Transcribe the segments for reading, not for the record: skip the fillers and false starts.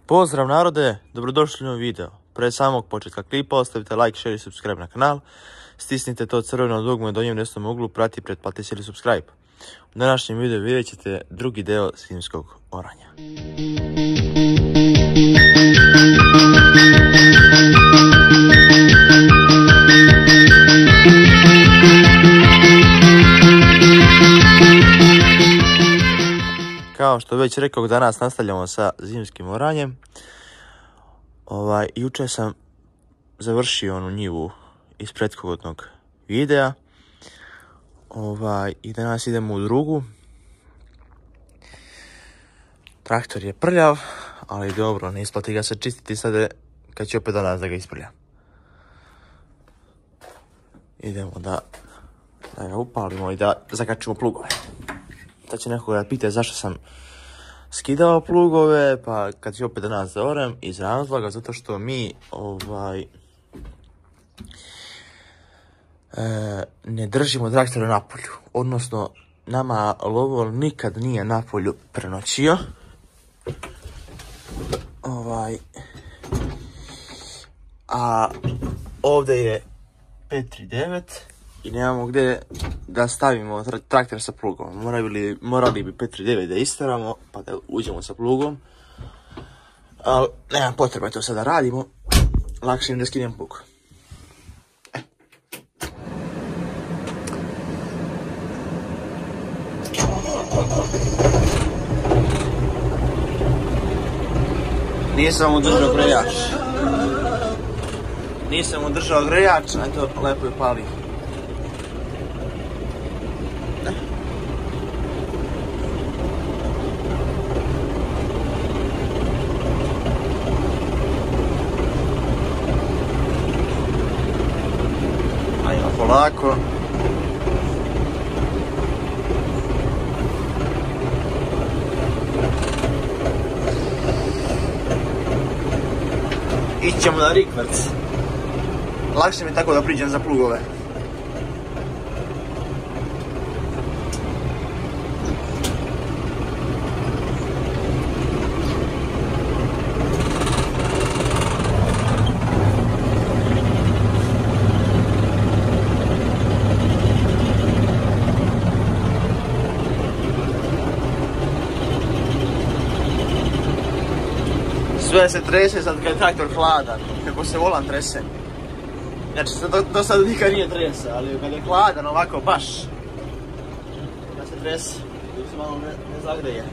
Pozdrav narode, dobrodošli u novi video. Pre samog početka klipa ostavite like, share i subscribe na kanal. Stisnite to crveno dugme u donjem desnom uglu, prati, pretplatite se ili subscribe. U današnjem videu vidjet ćete drugi deo zimskog oranja. Kao što već rekao, danas nastavljamo sa zimskim oranjem. Juče sam završio onu njivu iz prethodnog videa. I danas idemo u drugu. Traktor je prljav, ali dobro, ne isplati ga se čistiti sad kad će opet danas da ga isprlja. Idemo da ga upalimo i da zakačimo plugove. Sad će nekoga da pita zašto sam skidao plugove, pa kad će opet danas da orem, iz razloga zato što mi ne držimo traktore na polju. Odnosno, nama lovol nikad nije na polju prenoćio. A ovdje je 539 i nemamo gdje da stavimo traktor sa plugom. Morali bi 539 da istaramo pa da uđemo sa plugom. Ali nemam potreba to sada radimo. Lakše im da skinem plug. Nisam udržao grejač, eto, lepo je pali. Ajmo polako. Ićemo na rikvrc. Lakše mi je tako da priđem za plugove. Sve se trese sad kad je traktor hladan, kako se volan trese. Znači, do sada nikad nije trese, ali kad je hladan ovako baš, da se trese, da se malo ne zagreje.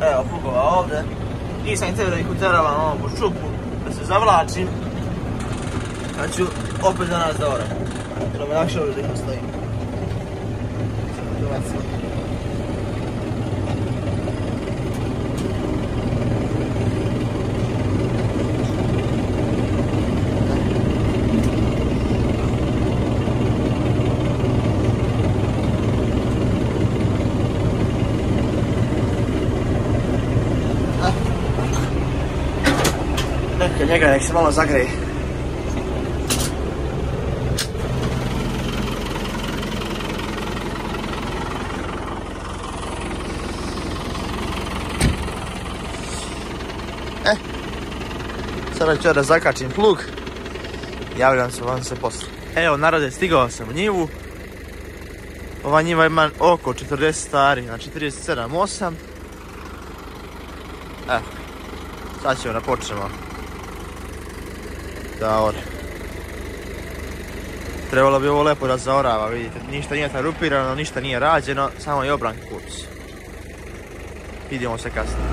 Evo plugova ovdje. Nisam htio da ih uteravam ovo po šupu, da se zavlačim. Pa ću opet danas da orem. Jer me lakše ovdje da ih ostavim. Njega nek se malo zagreje. Sada ću ja da zakačim plug. Javljam se vam se posle. Evo narode, stigao sam u njivu. Ova njiva ima oko 40 stari, znači 37,8. Evo, sad ćemo da počnemo da ore. Trebalo bi ovo lepo da zaorava, vidite, ništa nije tarupirano, ništa nije rađeno, samo je obran kuc. Vidimo se kasnije.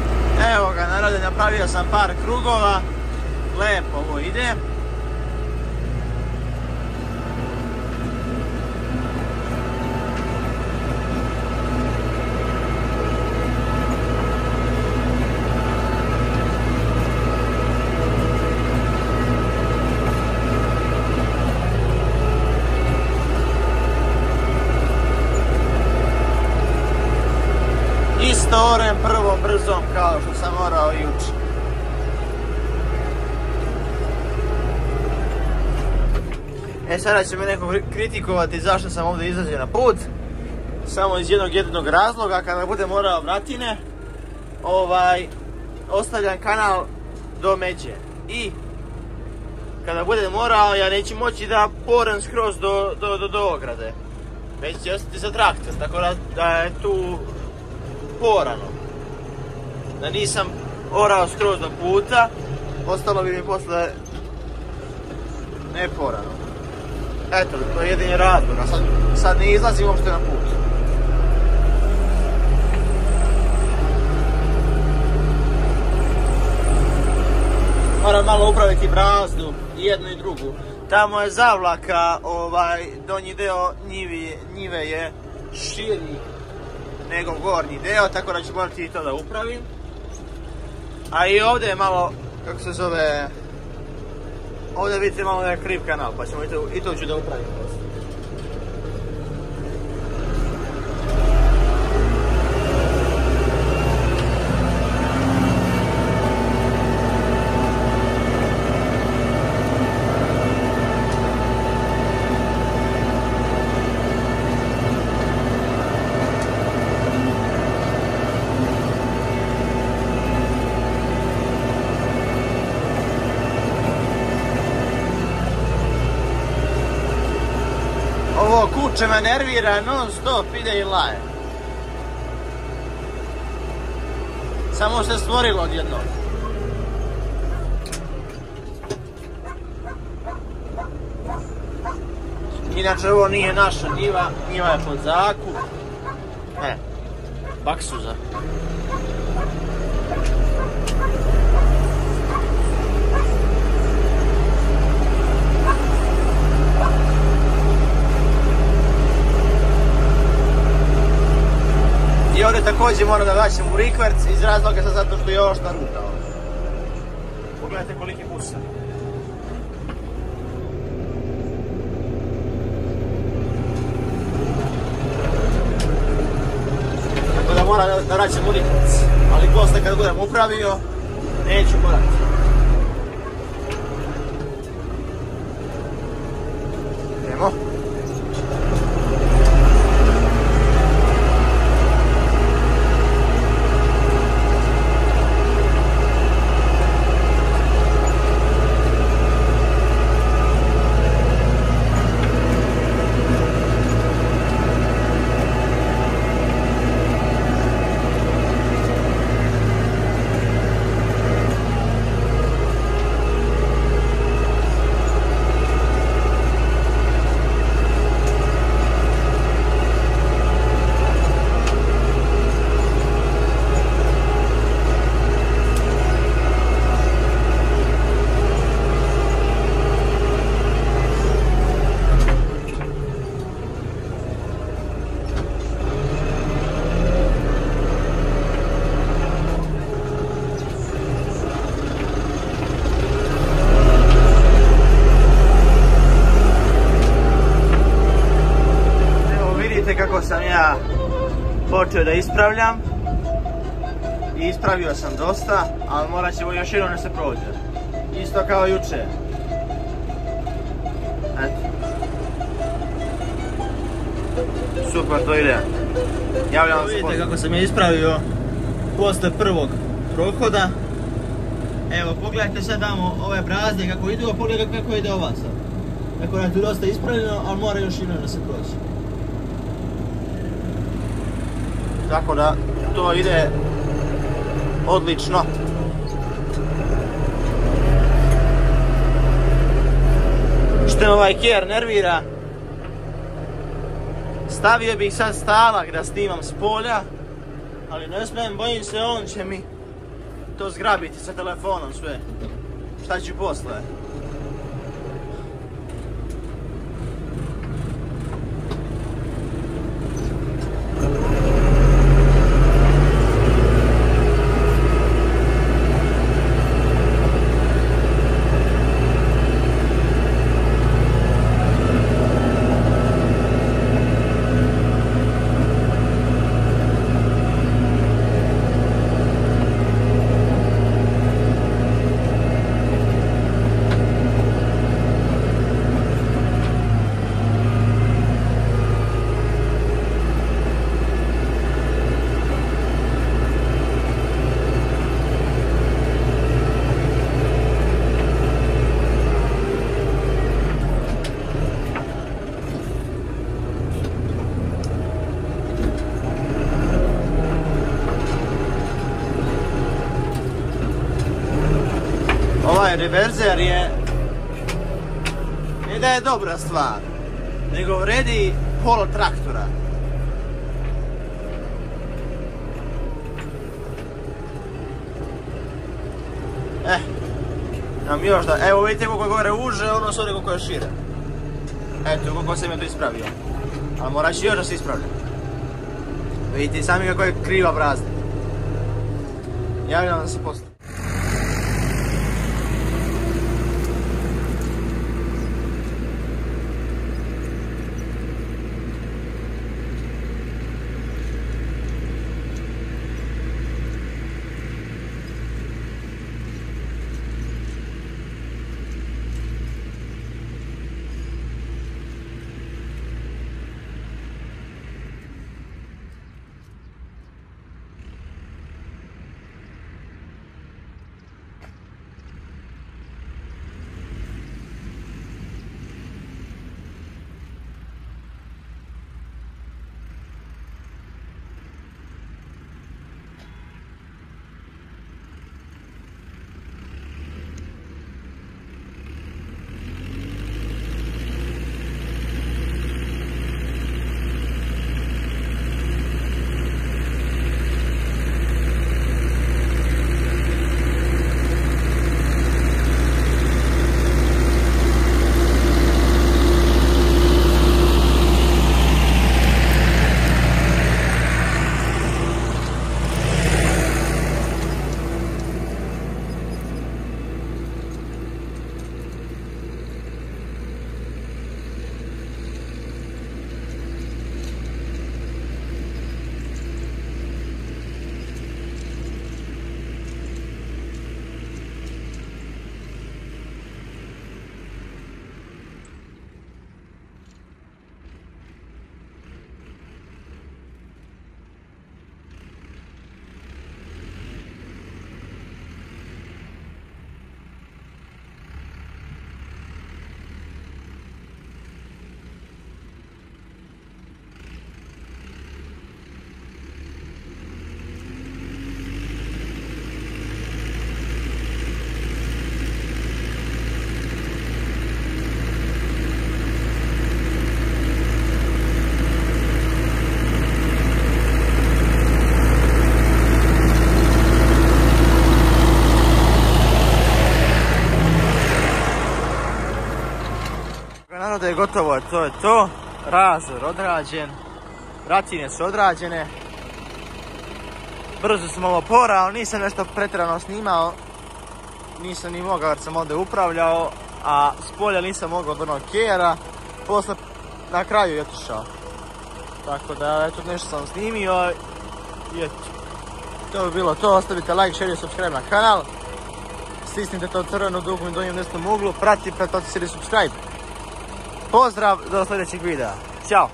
Evo ga narode, napravio sam par krugova, lepo ovo ide. Isto orem prvom brzom kao što sam orao juče. Sada će me neko kritikovati zašto sam ovdje izađeo na put. Samo iz jednog razloga, kada budem morao vratine, ostavljam kanal do međe i kada budem morao ja neću moći da poram skroz do ograde, već će ostati za traktor, tako da je tu porano, da nisam orao skroz do puta, ostalo bi mi posle neporano. Eto, to je jedini razlog, a sad ne izlazim uopšte na put. Moram malo upraviti brazdu, jednu i drugu. Tamo je zavlaka, donji deo njive je širi nego gornji deo, tako da ću morati i to da upravim. A i ovdje je malo, kako se zove, ovdje vidite malo da je kriv kanal, pa ćemo i to ću da upravim. Ovo kuće me nervira, non stop ide i laje. Samo se stvorilo odjednom. Inače ovo nije naša njiva, njiva je pod zakup. Baksuza. I ovdje također moram da vraćam u rikverc iz razloga zato što je ošna ruta ovdje. Pogledajte koliki busa. Tako da moram da vraćam u rikverc. Ali posle kad budem upravio, neću morati. Idemo. Kako sam ja počeo da ispravljam i ispravio sam dosta, ali morat ćemo još jednom da se prođe. Isto kao juče. Eto. Super, to ide. Javljam vam se. Vidite kako sam je ispravio posle prvog prohoda. Evo, pogledajte sad damo ove brazde kako idu, a pogledajte kako ide ova sad. Tako da je tu dosta ispravljeno, ali mora još jednom da se prođe. Tako da to ide odlično. Što me ovaj kjer nervira, stavio bih sad stalak da snimam s polja, ali ne smijem, bojim se on će mi to zgrabiti sa telefonom sve. Šta ću posle? Ovaj reverzer je, ne da je dobra stvar, nego vredi pola traktora. Nam još da, evo vidite koliko je gore uže, ono s ovdje koliko je šire. Eto, koliko sam je to ispravio. Ali morat će još da se ispravlja. Vidite sami kako je kriva prazna. Javljam vam se poslije. Naravno da je gotovo, to je to. Razor odrađen, vratine su odrađene. Brzo sam ovo porao, ali nisam nešto pretjerano snimao. Nisam ni mogao jer sam ovdje upravljao, a s polja nisam mogao od onog kjera. Posle na kraju je otišao. Tako da eto nešto sam snimio i eto. To bi bilo to, ostavite like, share i subscribe na kanal. Stisnite to crvenu dugme u donjem desnom uglu, pratite, pretplatite se i subscribe. Pozdrav do sljedećeg videa. Ćao!